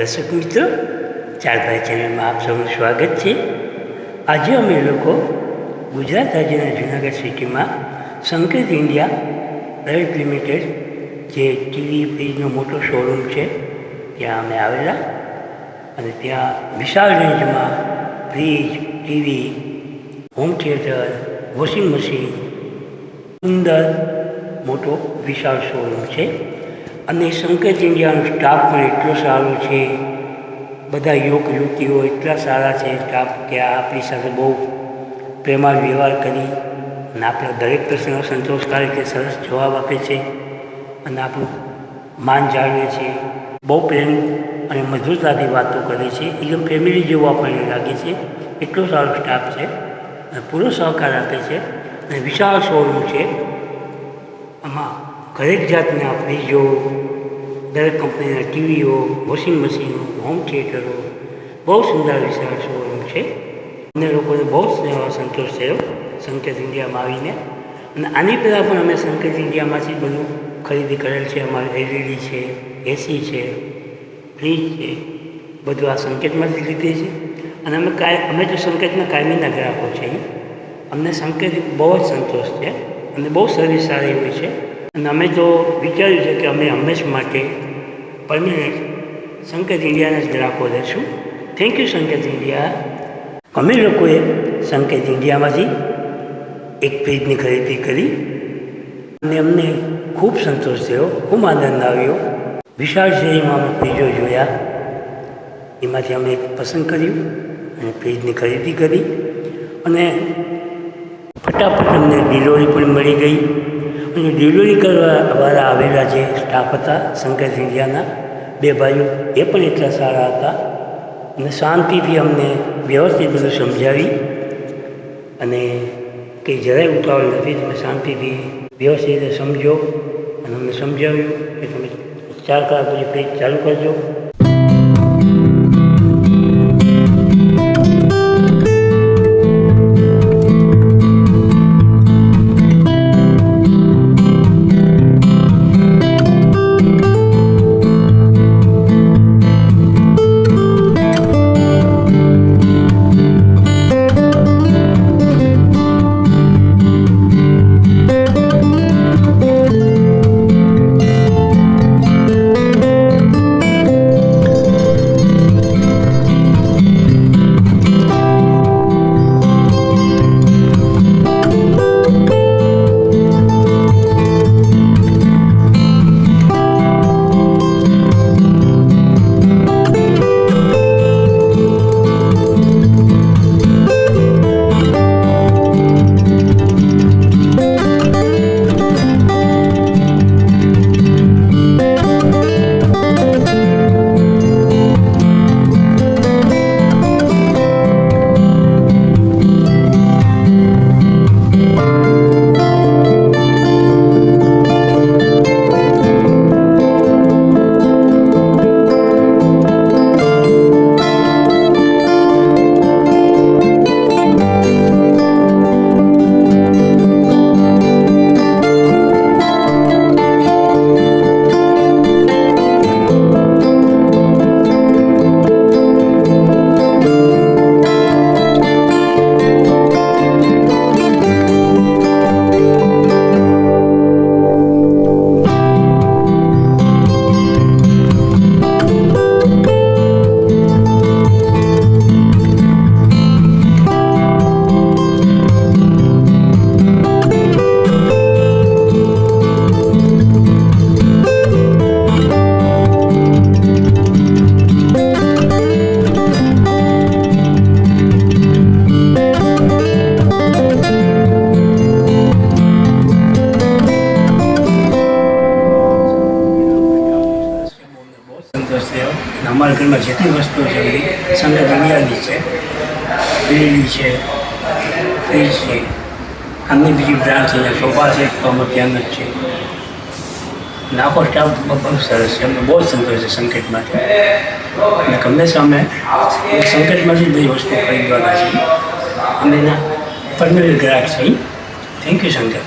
દર્શક મિત્રો, ચારભાઈ ચેનલમાં આપ સૌનું સ્વાગત છે. આજે અમે લોકો ગુજરાત રાજ્યના જૂનાગઢ સિટીમાં સંકેત ઇન્ડિયા પ્રાઇવેટ લિમિટેડ જે ટીવી ફ્રીજનો મોટો શોરૂમ છે ત્યાં અમે આવેલા અને ત્યાં વિશાળ રેન્જમાં fridge, TV, home theatre, washing machine, સુંદર મોટો વિશાળ શોરૂમ છે. અને સંકેત ઇન્ડિયાનો સ્ટાફ પણ એટલો સારો છે. બધા યુવતીઓ એટલા સારા છે સ્ટાફ કે આપણી સાથે બહુ પ્રેમાળ વ્યવહાર કરી અને આપણા દરેક પ્રશ્નનો સંતોષકારક કે સરસ જવાબ આપે છે અને આપણું માન જાળવે છે. બહુ પ્રેમ અને મધુરતાથી વાતો કરે છે. એકદમ ફેમિલી જેવો આપણને લાગે છે. એટલો સારો સ્ટાફ છે અને પૂરો સહકાર આપે છે અને વિશાળ શોરૂમ છે. આમાં દરેક જાતના ફ્રીજો, દરેક કંપનીના ટીવીઓ, વોશિંગ મશીનો, હોમ થિયેટરો, બહુ સુંદર વિશાળ શોરૂમ છે. અમને લોકોને બહુ સંતોષ થયો સંકેત ઇન્ડિયામાં આવીને. અને આની પહેલાં પણ અમે સંકેત ઇન્ડિયામાંથી બધું ખરીદી કરેલ છે. અમારે એલઈડી છે, એસી છે, ફ્રીજ છે, બધું આ સંકેતમાંથી લીધે છે. અને અમે તો સંકેતના કાયમીના ગ્રાહકો છીએ. અમને સંકેત બહુ જ સંતોષ છે અને બહુ સર્વિસ સારી હોય છે. અને અમે તો વિચાર્યું છે કે અમે હંમેશા માટે પરમેનન્ટ સંકેત ઇન્ડિયાના જ ગ્રાહકો રહેશું. થેન્ક યુ સંકેત ઇન્ડિયા. અમે લોકોએ સંકેત ઇન્ડિયામાંથી એક ફ્રીજની ખરીદી કરી અને અમને ખૂબ સંતોષ થયો, ખૂબ આનંદ આવ્યો. વિશાળ શ્રેણીમાં અમે ફ્રીજો જોયા, એમાંથી અમે એક પસંદ કર્યું અને ફ્રીજની ખરીદી કરી. અને ફટાફટ અમને ડિલિવરી પણ મળી ગઈ. અને ડિલિવરી કરવાવાળા આવેલા જે સ્ટાફ હતા સંકેત ઇન્ડિયાના બે ભાઈઓ, એ પણ એટલા સારા હતા અને શાંતિથી અમને વ્યવસ્થિત બધું સમજાવી અને કંઈ જરાય ઉતાવળ નથી. તમે શાંતિથી વ્યવસ્થિત રીતે સમજો અને અમને સમજાવ્યું કે તમે 4 કલાક પછી ફ્રીજ ચાલુ કરજો. અમારા ઘરમાં જેટલી વસ્તુઓ છે બધી સંકેત ઇન્ડિયાની છે. એલઈડી છે, ફ્રીજ છે, આમની બીજી બ્રાન્ડ છે, જ્યાં સોફા છે તો અમે ત્યાં જ છે. અને આખો સ્ટાફ બહુ સરસ છે. અમને બહુ જ સંતોષ છે સંકેત માટે. અને હંમેશા અમે સંકેતમાંથી બધી વસ્તુ ખરીદવાના છીએ. અમે એના પરમેનન્ટ ગ્રાહક છીએ. થેન્ક યુ સંકેત.